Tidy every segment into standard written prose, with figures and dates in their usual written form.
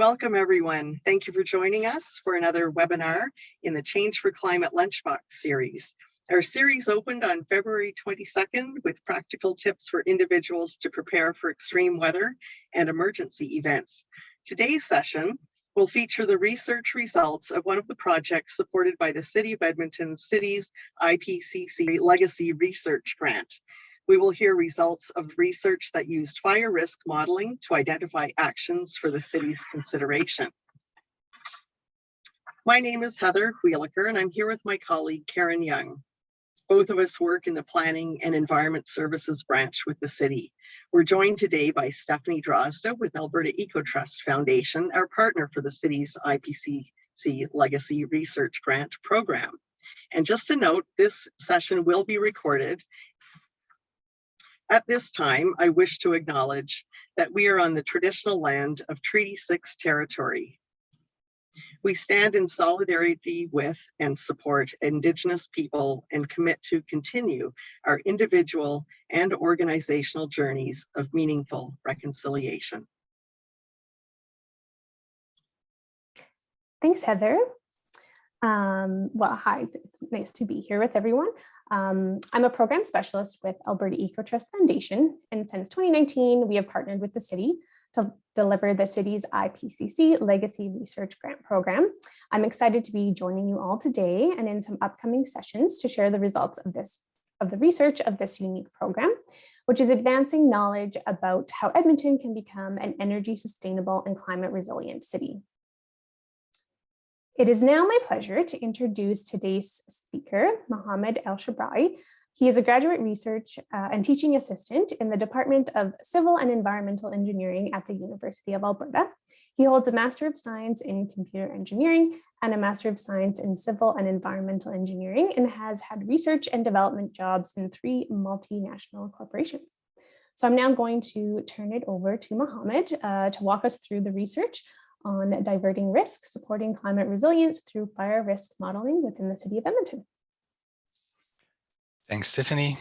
Welcome, everyone. Thank you for joining us for another webinar in the Change for Climate Lunchbox series. Our series opened on February 22nd with practical tips for individuals to prepare for extreme weather and emergency events. Today's session will feature the research results of one of the projects supported by the City of Edmonton's CitiesIPCC Legacy Research Grant. We will hear results of research that used fire risk modeling to identify actions for the city's consideration. My name is Heather Wheelaker, and I'm here with my colleague, Karen Young. Both of us work in the Planning and Environment Services branch with the city. We're joined today by Stephanie Drozda with Alberta EcoTrust Foundation, our partner for the city's IPCC Legacy Research Grant program. And just a note, this session will be recorded. At this time, I wish to acknowledge that we are on the traditional land of Treaty 6 territory. We stand in solidarity with and support Indigenous people and commit to continue our individual and organizational journeys of meaningful reconciliation. Thanks, Heather. Well, hi, it's nice to be here with everyone. I'm a program specialist with Alberta EcoTrust Foundation, and since 2019, we have partnered with the city to deliver the city's IPCC Legacy Research Grant Program. I'm excited to be joining you all today and in some upcoming sessions to share the results of the research of this unique program, which is advancing knowledge about how Edmonton can become an energy sustainable and climate resilient city. It is now my pleasure to introduce today's speaker, Mohammed El-Shabrawi. He is a graduate research and teaching assistant in the Department of Civil and Environmental Engineering at the University of Alberta. He holds a Master of Science in Computer Engineering and a Master of Science in Civil and Environmental Engineering, and has had research and development jobs in 3 multinational corporations. So I'm now going to turn it over to Mohammed to walk us through the research on diverting risk, supporting climate resilience through fire risk modeling within the City of Edmonton. Thanks, Stephanie.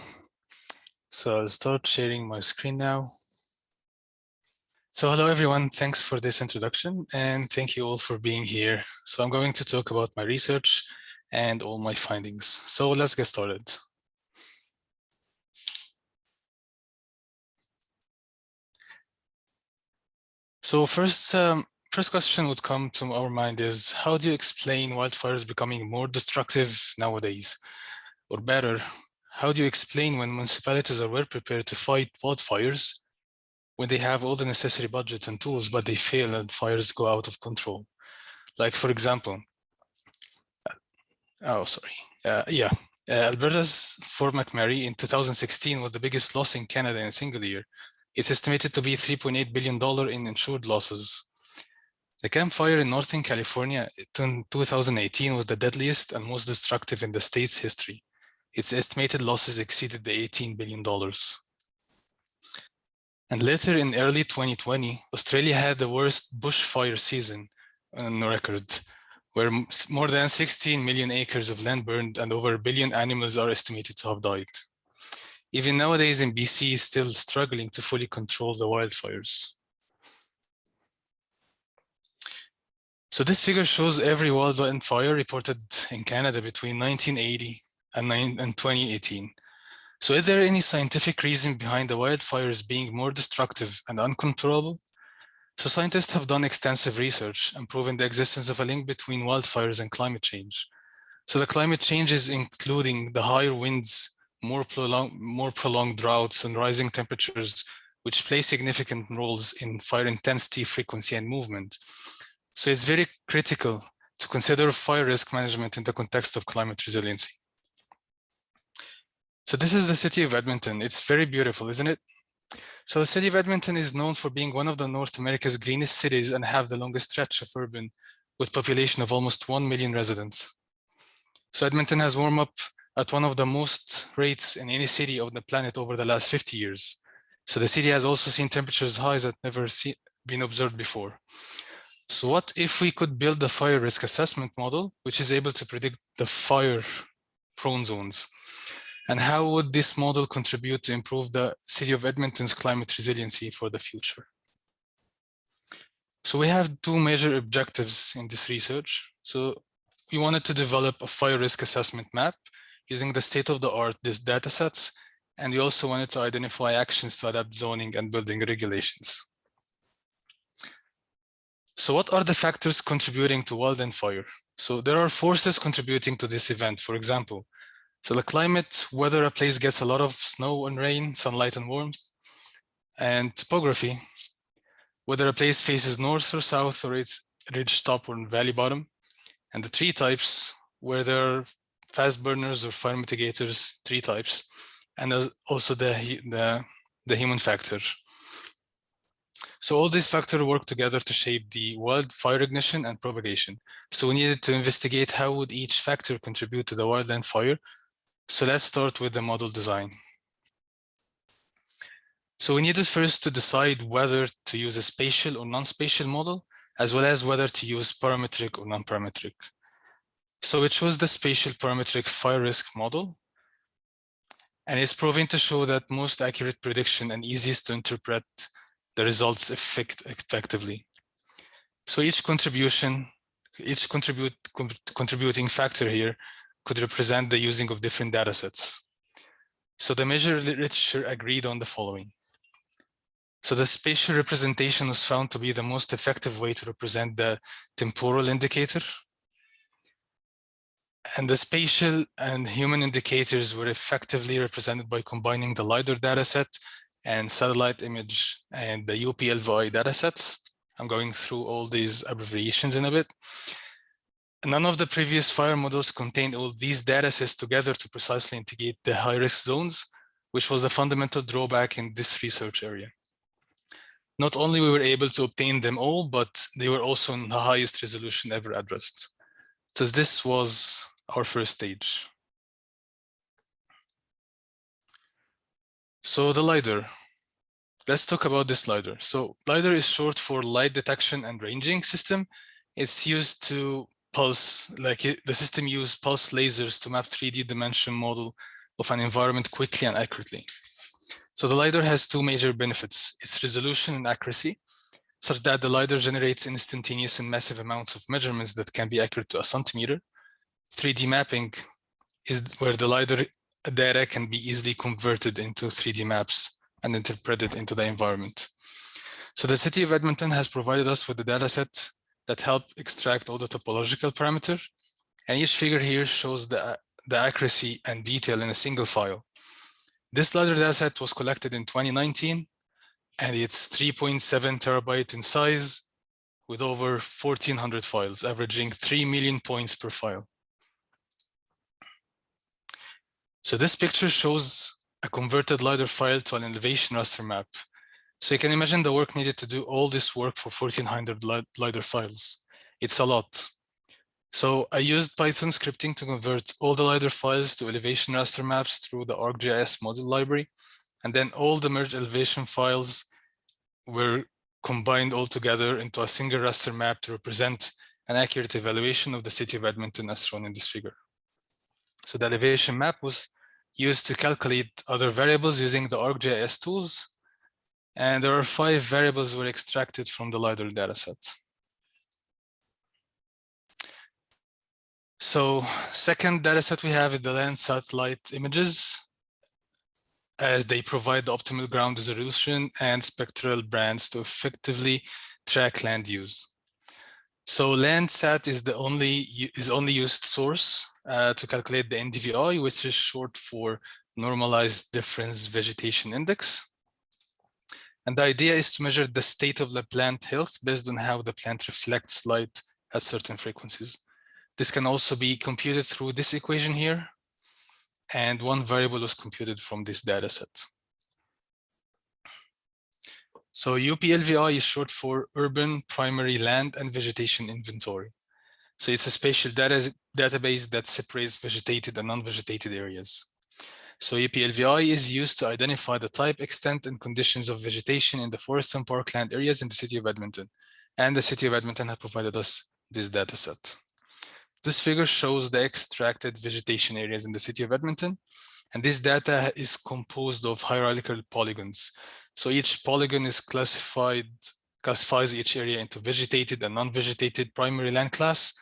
So I'll start sharing my screen now. So hello, everyone. Thanks for this introduction, and thank you all for being here. So I'm going to talk about my research and all my findings. So let's get started. So first question would come to our mind is, how do you explain wildfires becoming more destructive nowadays? Or better, how do you explain when municipalities are well prepared to fight wildfires when they have all the necessary budget and tools, but they fail and fires go out of control? Like, for example, Alberta's Fort McMurray in 2016 was the biggest loss in Canada in a single year. It's estimated to be $3.8 billion in insured losses. The Camp Fire in Northern California in 2018 was the deadliest and most destructive in the state's history. Its estimated losses exceeded the $18 billion. And later in early 2020, Australia had the worst bushfire season on record, where more than 16 million acres of land burned and over 1 billion animals are estimated to have died. Even nowadays in BC is still struggling to fully control the wildfires. So this figure shows every wildfire reported in Canada between 1980 and 2018. So is there any scientific reason behind the wildfires being more destructive and uncontrollable? So scientists have done extensive research and proven the existence of a link between wildfires and climate change. So the climate changes including the higher winds, more prolonged droughts and rising temperatures, which play significant roles in fire intensity, frequency, and movement. So it's very critical to consider fire risk management in the context of climate resiliency. So this is the City of Edmonton. It's very beautiful, isn't it? So the City of Edmonton is known for being one of the North America's greenest cities and have the longest stretch of urban with population of almost 1 million residents. So Edmonton has warmed up at one of the most rates in any city on the planet over the last 50 years. So the city has also seen temperatures highs that never been observed before. So what if we could build a fire risk assessment model, which is able to predict the fire-prone zones? And how would this model contribute to improve the City of Edmonton's climate resiliency for the future? So we have two major objectives in this research. So we wanted to develop a fire risk assessment map using the state-of-the-art data sets, and we also wanted to identify actions to adapt zoning and building regulations. So what are the factors contributing to wildland fire? So there are forces contributing to this event, for example. So the climate, whether a place gets a lot of snow and rain, sunlight and warmth, and topography, whether a place faces north or south, or it's ridge top or valley bottom, and the tree types, where there are fast burners or fire mitigators, tree types, and also the human factor. So all these factors work together to shape the wildfire ignition and propagation. So we needed to investigate how would each factor contribute to the wildland fire. So let's start with the model design. So we needed first to decide whether to use a spatial or non-spatial model, as well as whether to use parametric or non-parametric. So we chose the spatial parametric fire risk model, and it's proven to show that most accurate prediction and easiest to interpret the results effectively. So each contributing factor here could represent the using of different data sets. So the major literature agreed on the following. So the spatial representation was found to be the most effective way to represent the temporal indicator. And the spatial and human indicators were effectively represented by combining the LiDAR dataset and satellite image and the ALPVI datasets. I'm going through all these abbreviations in a bit. None of the previous fire models contained all these datasets together to precisely indicate the high-risk zones, which was a fundamental drawback in this research area. Not only we were able to obtain them all, but they were also in the highest resolution ever addressed. So this was our first stage. So the LiDAR. Let's talk about this LiDAR. So LiDAR is short for light detection and ranging system. It's used to pulse, the system uses pulse lasers to map 3D dimension model of an environment quickly and accurately. So the LiDAR has two major benefits: its resolution and accuracy, such that the LiDAR generates instantaneous and massive amounts of measurements that can be accurate to a centimeter. 3D mapping is where the LiDAR data can be easily converted into 3D maps and interpreted into the environment. So the City of Edmonton has provided us with a data set that help extract all the topological parameters, and each figure here shows the accuracy and detail in a single file. This LiDAR dataset was collected in 2019, and it's 3.7 terabyte in size with over 1,400 files, averaging 3 million points per file. So this picture shows a converted LiDAR file to an elevation raster map. So you can imagine the work needed to do all this work for 1,400 LiDAR files. It's a lot. So I used Python scripting to convert all the LiDAR files to elevation raster maps through the ArcGIS model library. And then all the merged elevation files were combined all together into a single raster map to represent an accurate evaluation of the City of Edmonton as shown in this figure. So the elevation map was used to calculate other variables using the ArcGIS tools. And there are 5 variables were extracted from the LiDAR dataset. So second dataset we have is the Landsat light images, as they provide the optimal ground resolution and spectral bands to effectively track land use. So Landsat is the only used source to calculate the NDVI, which is short for Normalized Difference Vegetation Index. And the idea is to measure the state of the plant health based on how the plant reflects light at certain frequencies. This can also be computed through this equation here, and one variable was computed from this data set. So UPLVI is short for Urban Primary Land and Vegetation Inventory. So it's a spatial database that separates vegetated and non-vegetated areas. So UPLVI is used to identify the type, extent, and conditions of vegetation in the forest and parkland areas in the City of Edmonton. And the City of Edmonton has provided us this data set. This figure shows the extracted vegetation areas in the City of Edmonton. And this data is composed of hierarchical polygons. So each polygon is classified classifies each area into vegetated and non-vegetated primary land class.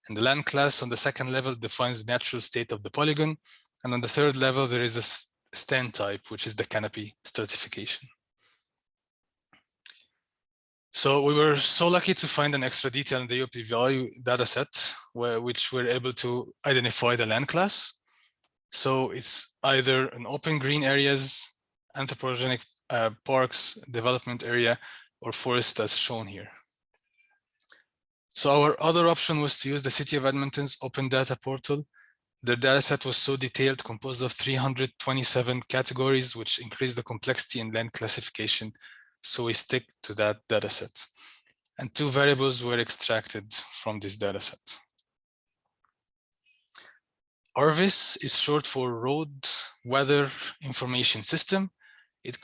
And the land class on the second level defines the natural state of the polygon. And on the third level, there is a stand type, which is the canopy stratification. So we were so lucky to find an extra detail in the ALPVI dataset, which we're able to identify the land class. So it's either an open green areas, anthropogenic parks, development area, or forest as shown here. So our other option was to use the City of Edmonton's open data portal. Their dataset was so detailed, composed of 327 categories, which increased the complexity in land classification. So we stick to that dataset. And 2 variables were extracted from this dataset. RVIS is short for Road Weather Information System. It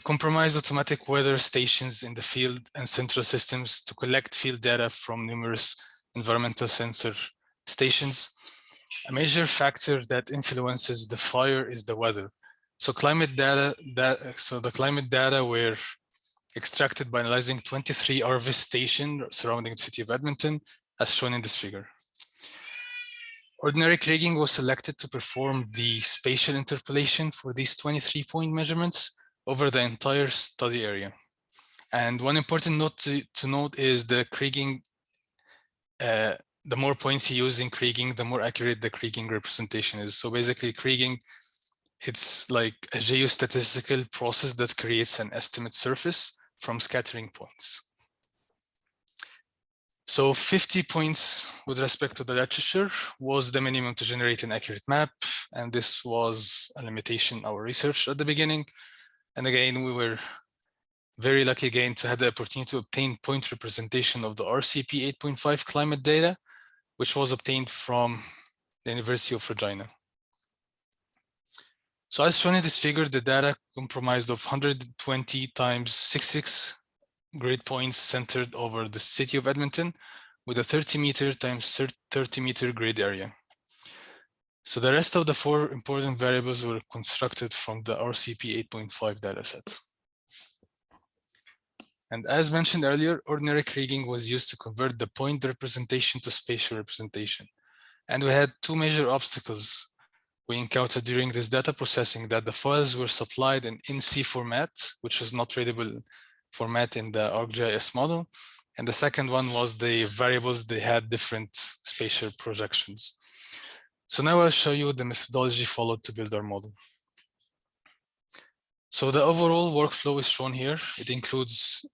comprises automatic weather stations in the field and central systems to collect field data from numerous environmental sensor stations. A major factor that influences the fire is the weather. So the climate data were extracted by analyzing 23 RVIS stations surrounding the City of Edmonton, as shown in this figure. Ordinary kriging was selected to perform the spatial interpolation for these 23-point measurements over the entire study area. And one important note to note is the kriging, the more points you use in kriging, the more accurate the kriging representation is. So basically kriging, it's like a geostatistical process that creates an estimate surface from scattering points. So 50 points with respect to the literature was the minimum to generate an accurate map. And this was a limitation of our research at the beginning. And again, we were very lucky again to have the opportunity to obtain point representation of the RCP 8.5 climate data, which was obtained from the University of Regina. So as shown in this figure, the data comprised of 120 times 66 grid points centered over the City of Edmonton with a 30 meter times 30 meter grid area. So the rest of the 4 important variables were constructed from the RCP 8.5 dataset. And as mentioned earlier, ordinary kriging was used to convert the point representation to spatial representation. And we had 2 major obstacles we encountered during this data processing: that the files were supplied in INC format, which was not readable format in the ArcGIS model. And the second one was the variables, they had different spatial projections. So now I'll show you the methodology followed to build our model. So the overall workflow is shown here. It includes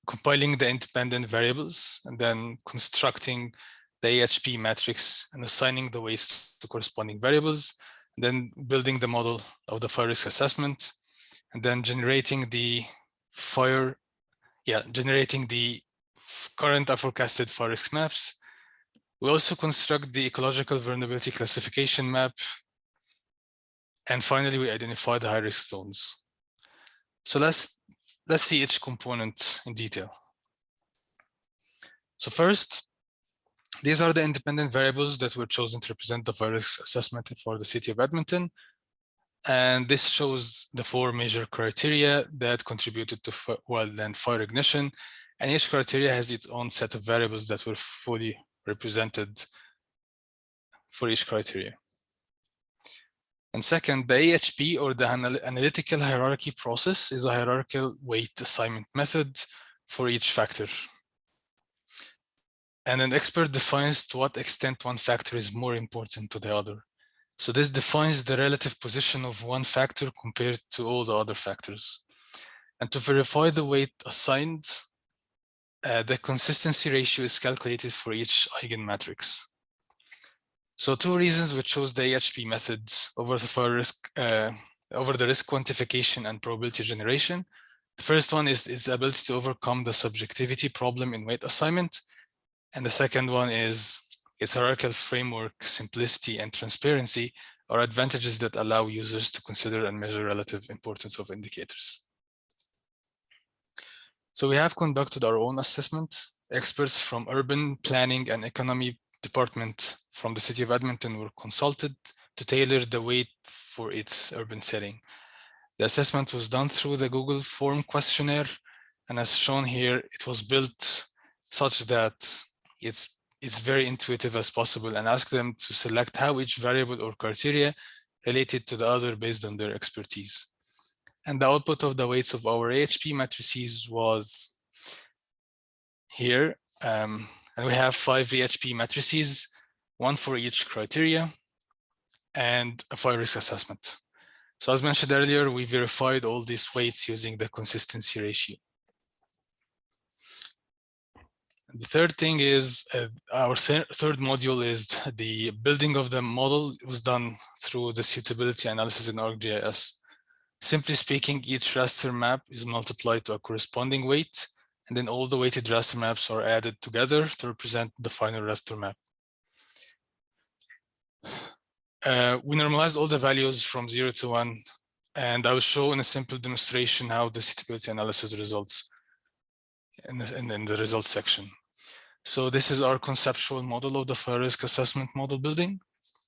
compiling the independent variables and then constructing the AHP matrix and assigning the weights to corresponding variables, and then building the model of the fire risk assessment, and then generating the current and forecasted fire risk maps. We also construct the ecological vulnerability classification map. And finally, we identify the high-risk zones. So let's see each component in detail. So first, these are the independent variables that were chosen to represent the fire risk assessment for the City of Edmonton. And this shows the 4 major criteria that contributed to wildland fire ignition. And each criteria has its own set of variables that were fully represented for each criteria. And second, the AHP, or the analytical hierarchy process, is a hierarchical weight assignment method for each factor. And an expert defines to what extent one factor is more important to the other. So this defines the relative position of one factor compared to all the other factors. And to verify the weight assigned, the consistency ratio is calculated for each eigenmatrix. So 2 reasons we chose the AHP method over the risk quantification and probability generation. The first one is its ability to overcome the subjectivity problem in weight assignment. And the second one is its hierarchical framework, simplicity, and transparency are advantages that allow users to consider and measure relative importance of indicators. So we have conducted our own assessment. Experts from urban planning and economy department from the City of Edmonton were consulted to tailor the weight for its urban setting. The assessment was done through the Google form questionnaire, And as shown here, it was built such that it's very intuitive as possible, and ask them to select how each variable or criteria related to the other based on their expertise. And the output of the weights of our AHP matrices was here. And we have 5 AHP matrices, 1 for each criteria, and a fire risk assessment. So as mentioned earlier, we verified all these weights using the consistency ratio. The third thing is our third module is the building of the model. It was done through the suitability analysis in ArcGIS. Simply speaking, each raster map is multiplied to a corresponding weight, and then all the weighted raster maps are added together to represent the final raster map. We normalized all the values from 0 to 1, and I will show in a simple demonstration how the suitability analysis results in the results section. So this is our conceptual model of the fire risk assessment model building.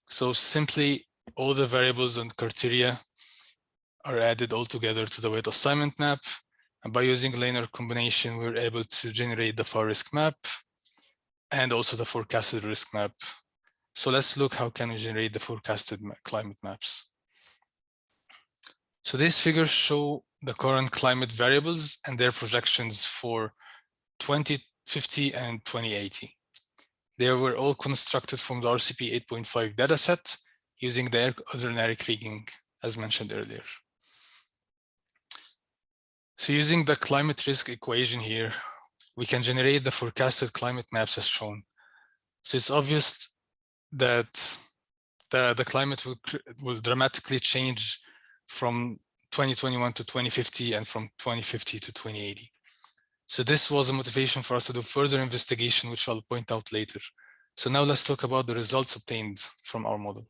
So simply all the variables and criteria are added all together to the weight assignment map. And by using linear combination, we're able to generate the fire risk map and also the forecasted risk map. So let's look how can we generate the forecasted climate maps. So these figures show the current climate variables and their projections for 2050 and 2080. They were all constructed from the RCP 8.5 dataset using the ordinary kriging, as mentioned earlier. So using the climate risk equation here, we can generate the forecasted climate maps as shown. So it's obvious that the climate will dramatically change from 2021 to 2050 and from 2050 to 2080. So this was a motivation for us to do further investigation, which I'll point out later. So now let's talk about the results obtained from our model.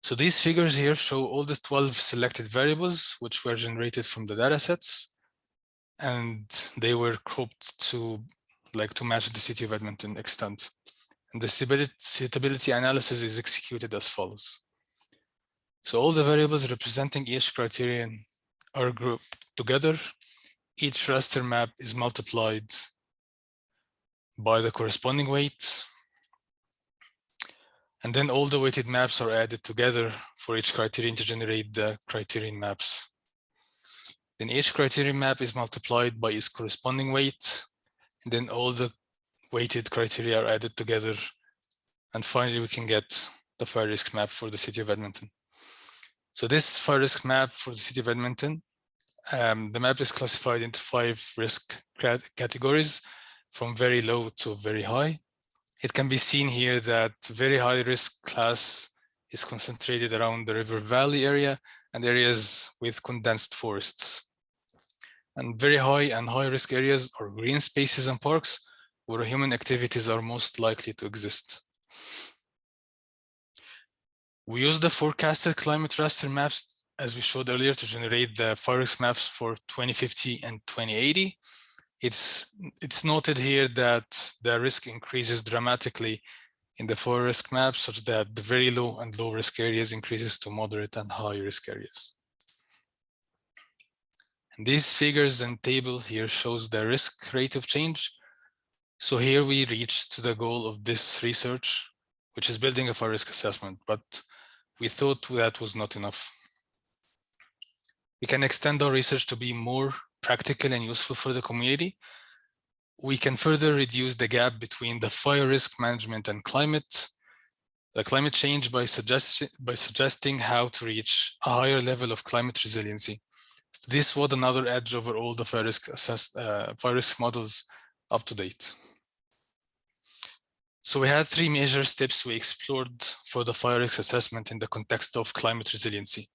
So these figures here show all the 12 selected variables which were generated from the datasets, and they were cropped to match the City of Edmonton extent. And the suitability analysis is executed as follows. So all the variables representing each criterion are grouped together. Each raster map is multiplied by the corresponding weight. And then all the weighted maps are added together for each criterion to generate the criterion maps. Then each criterion map is multiplied by its corresponding weight. And then all the weighted criteria are added together. And finally, we can get the fire risk map for the City of Edmonton. So this fire risk map for the City of Edmonton, the map is classified into 5 risk categories from very low to very high. It can be seen here that very high risk class is concentrated around the river valley area and areas with condensed forests. And very high and high risk areas are green spaces and parks where human activities are most likely to exist. We use the forecasted climate raster maps, as we showed earlier, to generate the fire risk maps for 2050 and 2080. It's noted here that the risk increases dramatically in the fire risk maps, such that the very low and low risk areas increases to moderate and high risk areas. And these figures and table here shows the risk rate of change. So here we reached to the goal of this research, which is building a fire risk assessment, but we thought that was not enough. We can extend our research to be more practical and useful for the community. We can further reduce the gap between the fire risk management and the climate change by suggesting how to reach a higher level of climate resiliency. So this was another edge over all the fire risk models up to date. So we had 3 major steps we explored for the fire risk assessment in the context of climate resiliency.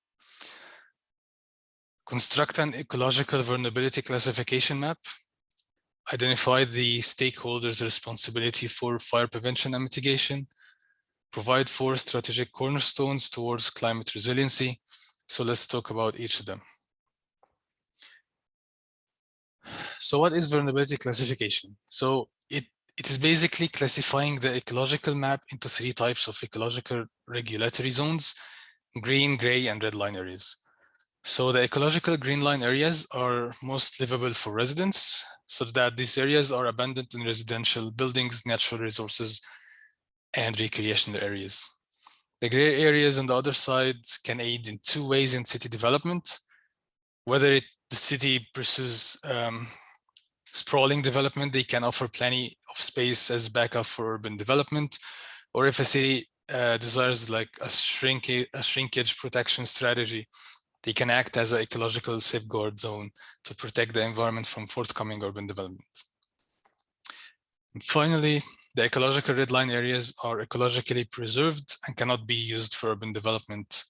Construct an ecological vulnerability classification map. Identify the stakeholders' responsibility for fire prevention and mitigation. Provide 4 strategic cornerstones towards climate resiliency. So let's talk about each of them. So what is vulnerability classification? So it is basically classifying the ecological map into 3 types of ecological regulatory zones: green, gray, and red line areas. So the ecological green line areas are most livable for residents, such that these areas are abundant in residential buildings, natural resources, and recreational areas. The gray areas on the other side can aid in two ways in city development, whether the city pursues sprawling development, they can offer plenty of space as backup for urban development, or if a city desires like a shrinkage protection strategy, they can act as an ecological safeguard zone to protect the environment from forthcoming urban development. And finally, the ecological red line areas are ecologically preserved and cannot be used for urban development,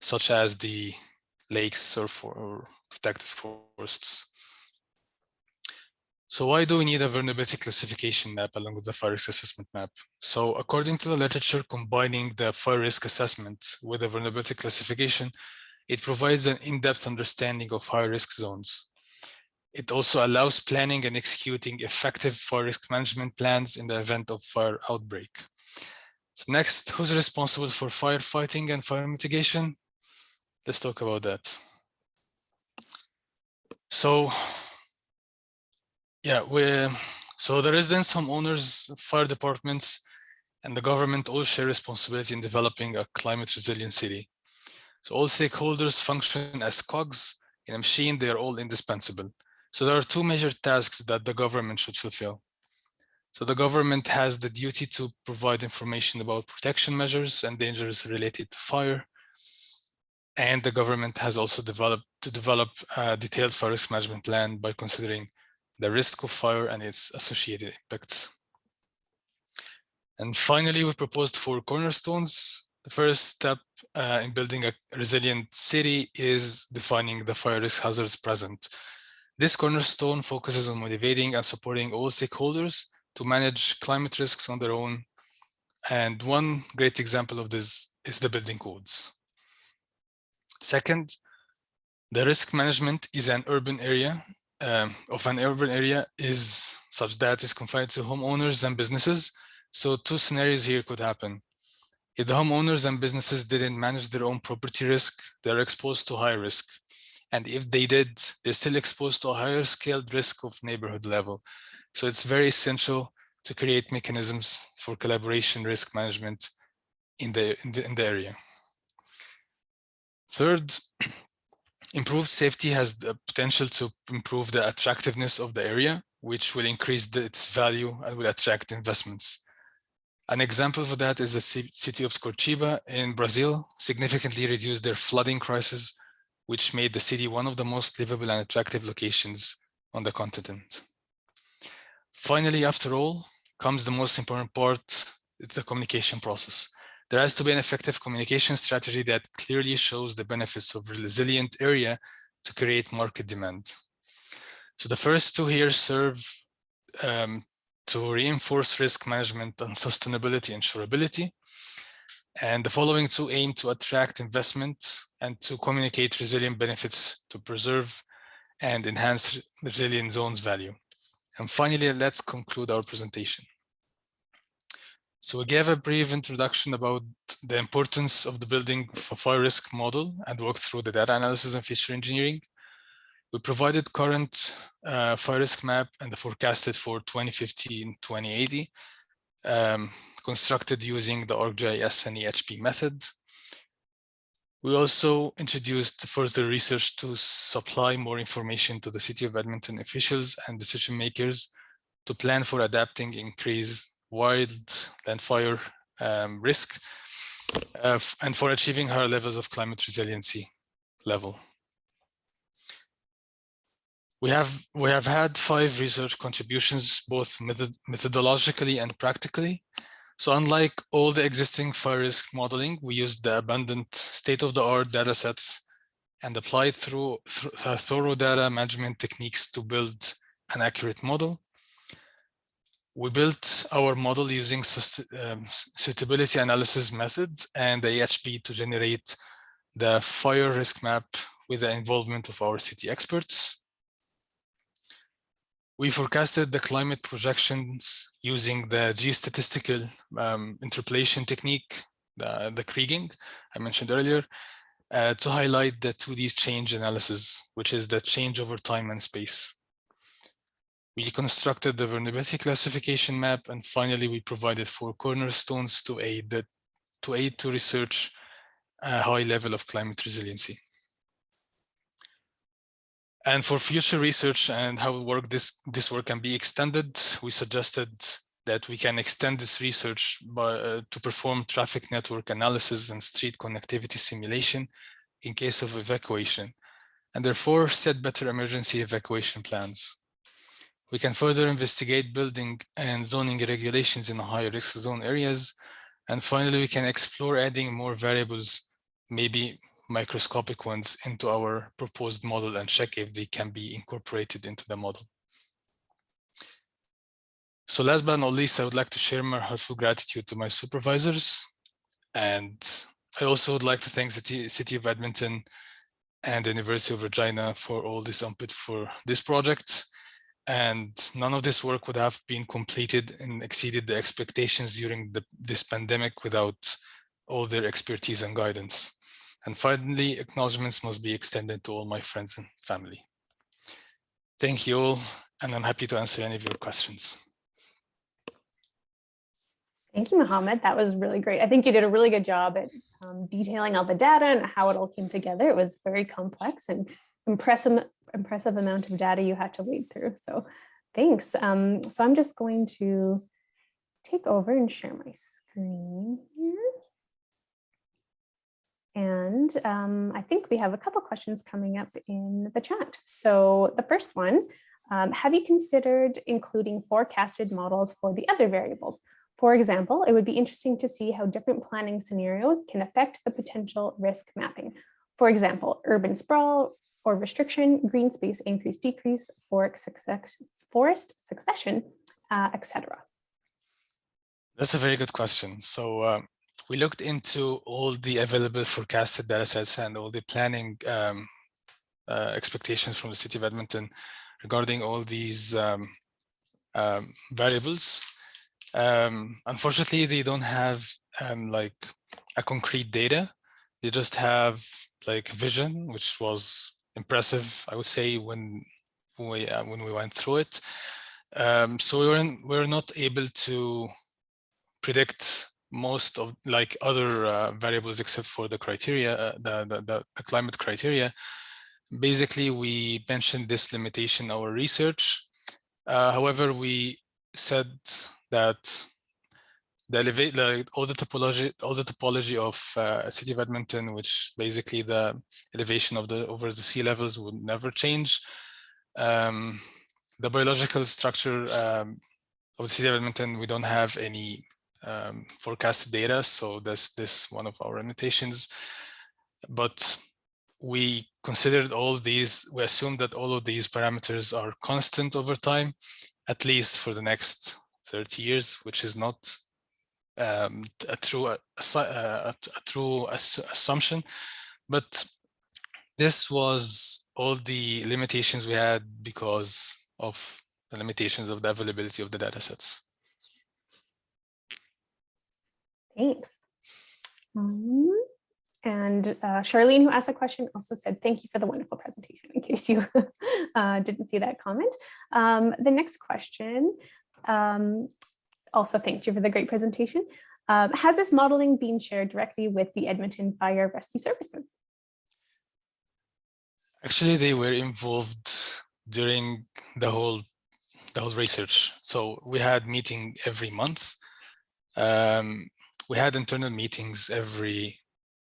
such as the lakes or protected forests. So why do we need a vulnerability classification map along with the fire risk assessment map? So according to the literature, combining the fire risk assessment with the vulnerability classification, it provides an in-depth understanding of high risk zones. It also allows planning and executing effective fire risk management plans in the event of fire outbreak. So next, who's responsible for firefighting and fire mitigation? Let's talk about that. So yeah, so the residents, homeowners, fire departments, and the government all share responsibility in developing a climate resilient city. So all stakeholders function as cogs in a machine, they are all indispensable. So there are two major tasks that the government should fulfill. So the government has the duty to provide information about protection measures and dangers related to fire. And the government has also develop a detailed fire risk management plan by considering the risk of fire and its associated impacts. And finally, we proposed 4 cornerstones. The first step in building a resilient city is defining the fire risk hazards present. This cornerstone focuses on motivating and supporting all stakeholders to manage climate risks on their own. And one great example of this is the building codes. Second, the risk management is an urban area is such that is confined to homeowners and businesses. So 2 scenarios here could happen. If the homeowners and businesses didn't manage their own property risk, they're exposed to high risk. And if they did, they're still exposed to a higher scaled risk of neighborhood level. So it's very essential to create mechanisms for collaboration risk management in the area. Third, improved safety has the potential to improve the attractiveness of the area, which will increase its value and will attract investments. An example of that is the city of Curitiba in Brazil significantly reduced their flooding crisis, which made the city one of the most livable and attractive locations on the continent. Finally, after all, comes the most important part, it's the communication process. There has to be an effective communication strategy that clearly shows the benefits of a resilient area to create market demand. So the first 2 here serve to reinforce risk management and sustainability and insurability. And the following 2 aim to attract investment and to communicate resilient benefits to preserve and enhance resilient zones value. And finally, let's conclude our presentation. So we gave a brief introduction about the importance of the building for fire risk model and worked through the data analysis and feature engineering. We provided current fire risk map and the forecasted for 2050-2080, constructed using the ArcGIS and EHP method. We also introduced further research to supply more information to the City of Edmonton officials and decision makers to plan for adapting increased wildland fire risk and for achieving higher levels of climate resiliency level. We have had 5 research contributions, both methodologically and practically. So unlike all the existing fire risk modeling, we used the abundant state-of-the-art data sets and applied through thorough data management techniques to build an accurate model. We built our model using suitability analysis methods and the AHP to generate the fire risk map with the involvement of our city experts. We forecasted the climate projections using the geostatistical interpolation technique, the kriging I mentioned earlier. to highlight the 2D change analysis, which is the change over time and space. We constructed the vulnerability classification map, and finally we provided 4 cornerstones to aid to research a high level of climate resiliency. And for future research and how this work can be extended, we suggested that we can extend this research to perform traffic network analysis and street connectivity simulation in case of evacuation, and therefore set better emergency evacuation plans. We can further investigate building and zoning regulations in high-risk zone areas. And finally, we can explore adding more variables, maybe microscopic ones, into our proposed model and check if they can be incorporated into the model. So last but not least, I would like to share my heartful gratitude to my supervisors. And I also would like to thank the City of Edmonton and the University of Regina for all this input for this project. And none of this work would have been completed and exceeded the expectations during this pandemic without all their expertise and guidance. And finally, acknowledgements must be extended to all my friends and family. Thank you all, and I'm happy to answer any of your questions. Thank you, Mohammed. That was really great. I think you did a really good job at detailing all the data and how it all came together. It was very complex and impressive amount of data you had to wade through. So thanks. So I'm just going to take over and share my screen here. And I think we have a couple questions coming up in the chat. So the first one, have you considered including forecasted models for the other variables? For example, it would be interesting to see how different planning scenarios can affect the potential risk mapping. For example, urban sprawl or restriction, green space increase, decrease, forest succession, etc. That's a very good question. So we looked into all the available forecasted data sets and all the planning expectations from the City of Edmonton regarding all these variables. Unfortunately, they don't have like a concrete data. They just have like vision, which was impressive, I would say, when we went through it. So we were not able to predict most of like other variables except for the criteria, the climate criteria. Basically, we mentioned this limitation in our research. However, we said that all the topology of City of Edmonton, which basically the elevation of over the sea levels, would never change. The biological structure of the City of Edmonton, we don't have any forecasted data, so that's this one of our limitations. But we considered all these. We assumed that all of these parameters are constant over time, at least for the next 30 years, which is not a true assumption, but this was all the limitations we had because of the limitations of the availability of the data sets. Thanks. And Charlene, who asked a question, also said, thank you for the wonderful presentation, in case you didn't see that comment. The next question, also thank you for the great presentation. Has this modeling been shared directly with the Edmonton Fire Rescue Services? Actually, they were involved during the whole research. So we had meeting every month. We had internal meetings every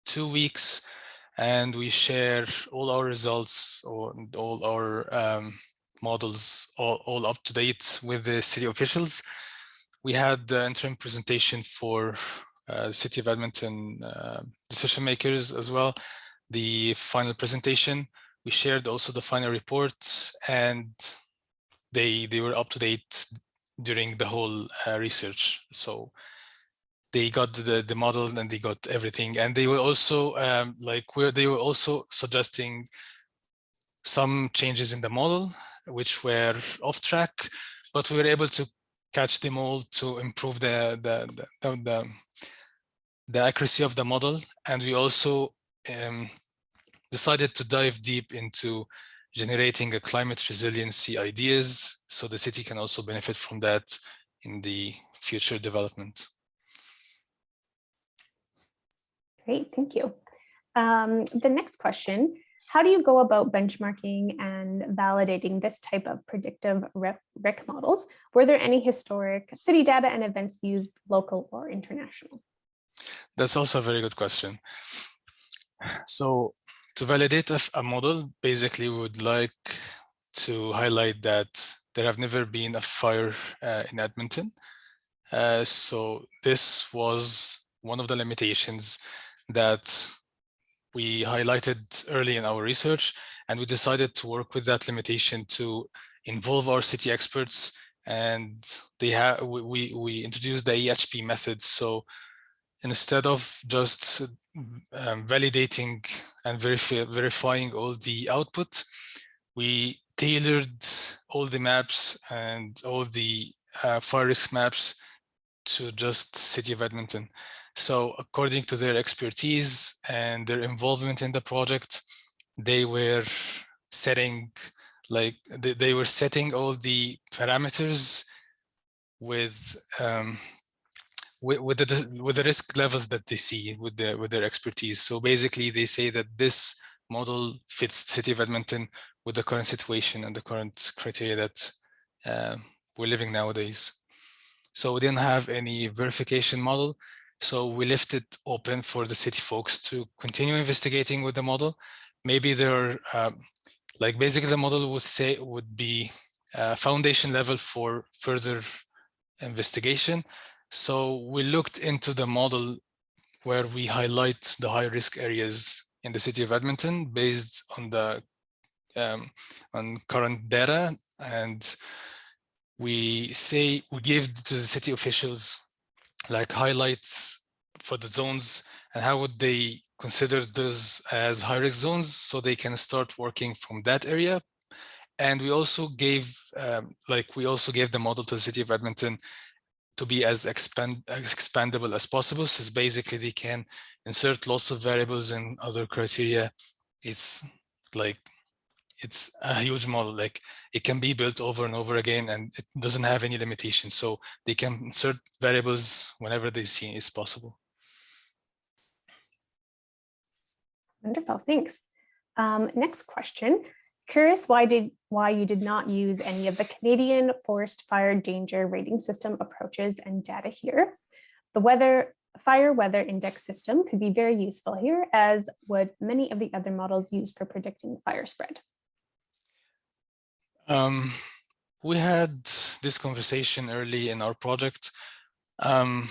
2 weeks, and we share all our results or all our models all up to date with the city officials. We had the interim presentation for City of Edmonton decision makers as well, the final presentation. We shared also the final report, and they were up to date during the whole research. So they got the model and they got everything, and they were also they were also suggesting some changes in the model which were off track, but we were able to catch them all to improve the accuracy of the model. And we also decided to dive deep into generating a climate resiliency ideas so the city can also benefit from that in the future development. Great, thank you. The next question, how do you go about benchmarking and validating this type of predictive RIC models? Were there any historic city data and events used, local or international? That's also a very good question. So to validate a model, basically we would like to highlight that there have never been a fire in Edmonton. So this was one of the limitations that we highlighted early in our research, and we decided to work with that limitation to involve our city experts, and we introduced the EHP method. So instead of just validating and verifying all the output, we tailored all the maps and all the fire risk maps to just City of Edmonton. So according to their expertise and their involvement in the project, they were setting they were setting all the parameters with the risk levels that they see with their expertise. So basically they say that this model fits City of Edmonton with the current situation and the current criteria that we're living nowadays. So we didn't have any verification model. So we left it open for the city folks to continue investigating with the model. Maybe there are, basically the model would be foundation level for further investigation. So we looked into the model where we highlight the high risk areas in the City of Edmonton based on the on current data, and we gave to the city officials like highlights for the zones and how would they consider those as high risk zones so they can start working from that area. And we also gave the model to the City of Edmonton to be as expandable as possible. So basically they can insert lots of variables and other criteria. It's a huge model, like it can be built over and over again and it doesn't have any limitations. So they can insert variables whenever they see it's possible. Wonderful, thanks. Next question. Curious why you did not use any of the Canadian Forest Fire Danger Rating System approaches and data here. The Fire Weather Index system could be very useful here, as would many of the other models used for predicting fire spread. We had this conversation early in our project. When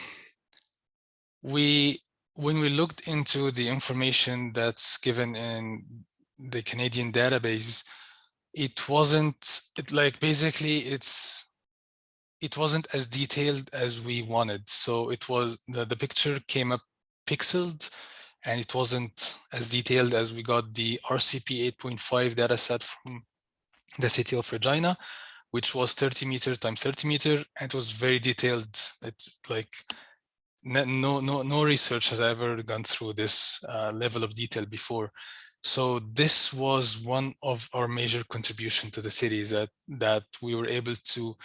we looked into the information that's given in the Canadian database, it wasn't as detailed as we wanted. So it was the picture came up pixeled and it wasn't as detailed as we got the RCP 8.5 data set from the city of Regina, which was 30 meter times 30 meter, and it was very detailed. It's like no research has ever gone through this level of detail before. So this was one of our major contribution to the cities, that we were able to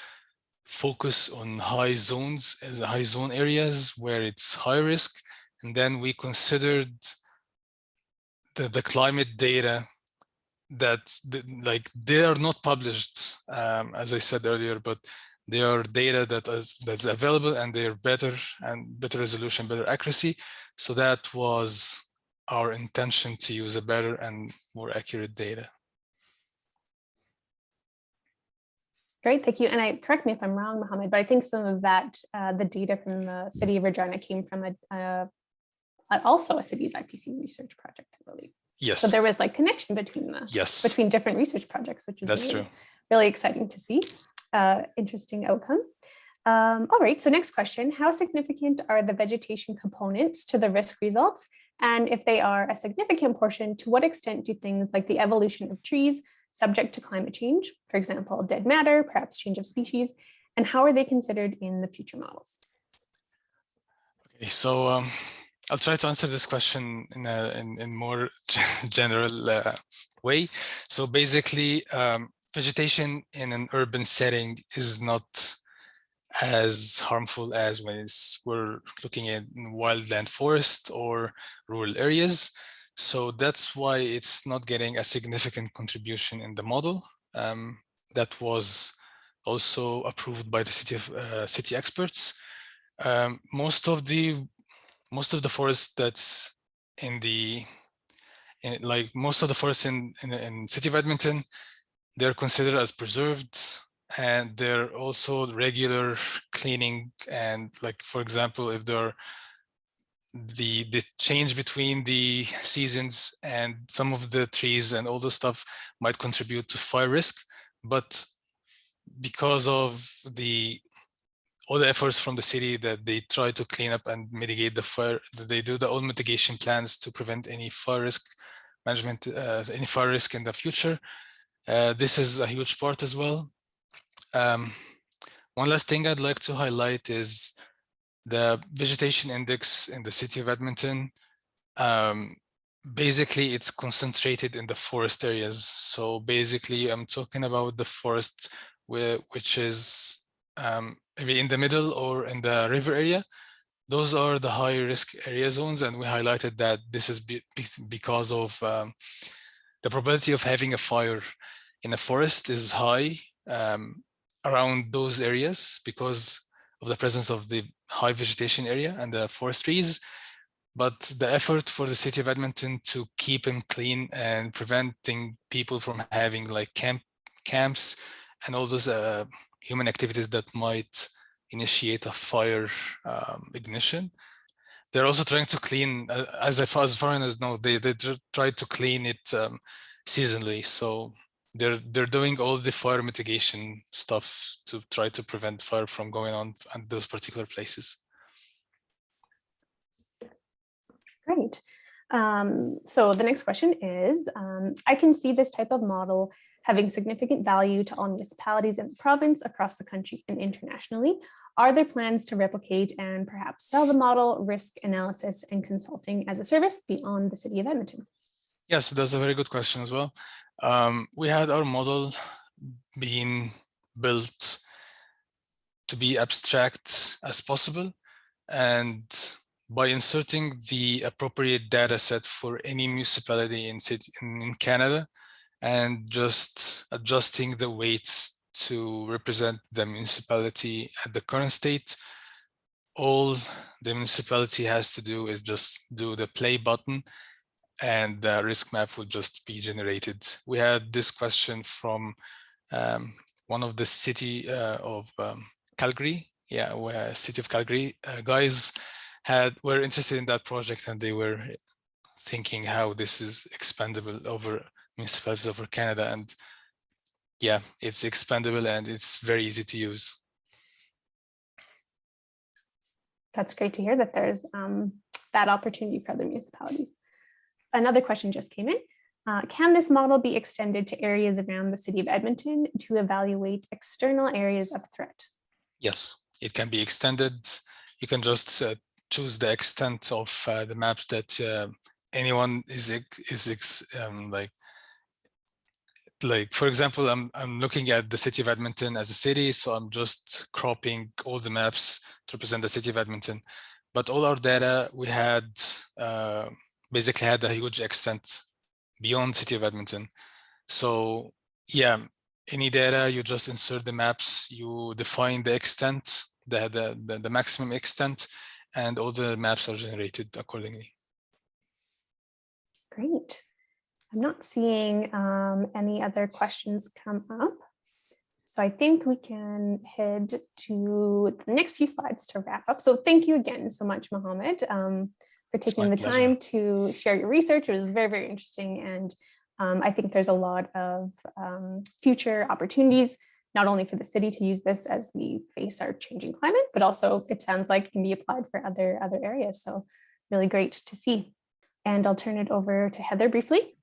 focus on high zones as high zone areas where it's high risk, and then we considered the climate data that they are not published, as I said earlier, but they are data that's available and they're better resolution, better accuracy. So that was our intention, to use a better and more accurate data. Great, thank you. And correct me if I'm wrong, Mohammed, but I think some of that, the data from the city of Regina came from also a CitiesIPCC research project, I believe. Yes. So there was connection between between different research projects, which is really exciting to see. Interesting outcome. All right, so next question. How significant are the vegetation components to the risk results? And if they are a significant portion, to what extent do things like the evolution of trees subject to climate change, for example, dead matter, perhaps change of species, and how are they considered in the future models? Okay, so I'll try to answer this question in more general way. So basically, vegetation in an urban setting is not as harmful as when we're looking at wildland forest or rural areas. So that's why it's not getting a significant contribution in the model. That was also approved by the city experts. Most of the forest that's most of the forests in City of Edmonton, they're considered as preserved, and they're also regular cleaning. And like, for example, if there are the change between the seasons, and some of the trees and all the stuff might contribute to fire risk, but because of all the efforts from the city that they try to clean up and mitigate the fire, they do all mitigation plans to prevent any fire risk management, any fire risk in the future. This is a huge part as well. One last thing I'd like to highlight is the vegetation index in the City of Edmonton. Basically, it's concentrated in the forest areas. So basically, I'm talking about the forest which is maybe in the middle or in the river area. Those are the high risk area zones, and we highlighted that this is because of the probability of having a fire in a forest is high around those areas because of the presence of the high vegetation area and the forest trees. But the effort for the City of Edmonton to keep them clean and preventing people from having like camps and all those human activities that might initiate a fire ignition. They're also trying to clean, as far as know, they try to clean it seasonally. So they're doing all the fire mitigation stuff to try to prevent fire from going on at those particular places. Great. So the next question is, I can see this type of model having significant value to all municipalities in the province, across the country, and internationally. Are there plans to replicate and perhaps sell the model, risk analysis, and consulting as a service beyond the City of Edmonton? Yes, that's a very good question as well. We had our model being built to be abstract as possible, and by inserting the appropriate data set for any municipality in Canada and just adjusting the weights to represent the municipality at the current state, all the municipality has to do is just do the play button and the risk map will just be generated. We had this question from one of the city of Calgary. Yeah, where City of Calgary guys were interested in that project, and they were thinking how this is expandable over municipalities over Canada. And yeah, it's expandable and it's very easy to use. That's great to hear that there's that opportunity for other municipalities. Another question just came in. Can this model be extended to areas around the City of Edmonton to evaluate external areas of threat? Yes, it can be extended. You can just choose the extent of the map that anyone is like, for example, I'm looking at the City of Edmonton as a city, so I'm just cropping all the maps to represent the City of Edmonton. But all our data, we had basically had a huge extent beyond City of Edmonton. So yeah, any data, you just insert the maps, you define the extent, the maximum extent, and all the maps are generated accordingly. Great. I'm not seeing any other questions come up. So I think we can head to the next few slides to wrap up. So thank you again so much, Mohammed, for taking the time to share your research. It was very, very interesting. And I think there's a lot of future opportunities, not only for the city to use this as we face our changing climate, but also it sounds like it can be applied for other areas. So really great to see. And I'll turn it over to Heather briefly.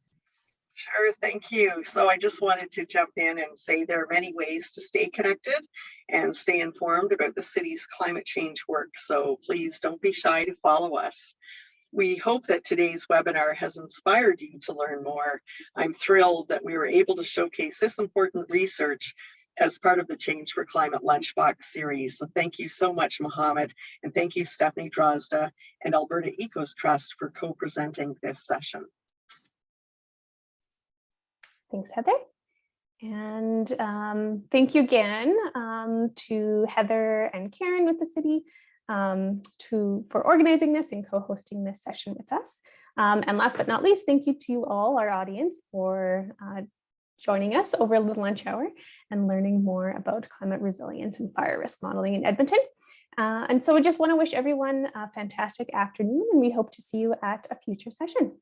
Sure, thank you. So I just wanted to jump in and say there are many ways to stay connected and stay informed about the city's climate change work. So please don't be shy to follow us. We hope that today's webinar has inspired you to learn more. I'm thrilled that we were able to showcase this important research as part of the Change for Climate Lunchbox series. So thank you so much, Mohammed, and thank you, Stephanie Drozda and Alberta Ecos Trust for co-presenting this session. Thanks, Heather. And thank you again to Heather and Karen with the city for organizing this and co-hosting this session with us. And last but not least, thank you to all our audience for joining us over the lunch hour and learning more about climate resilience and fire risk modeling in Edmonton. And so we just want to wish everyone a fantastic afternoon, and we hope to see you at a future session.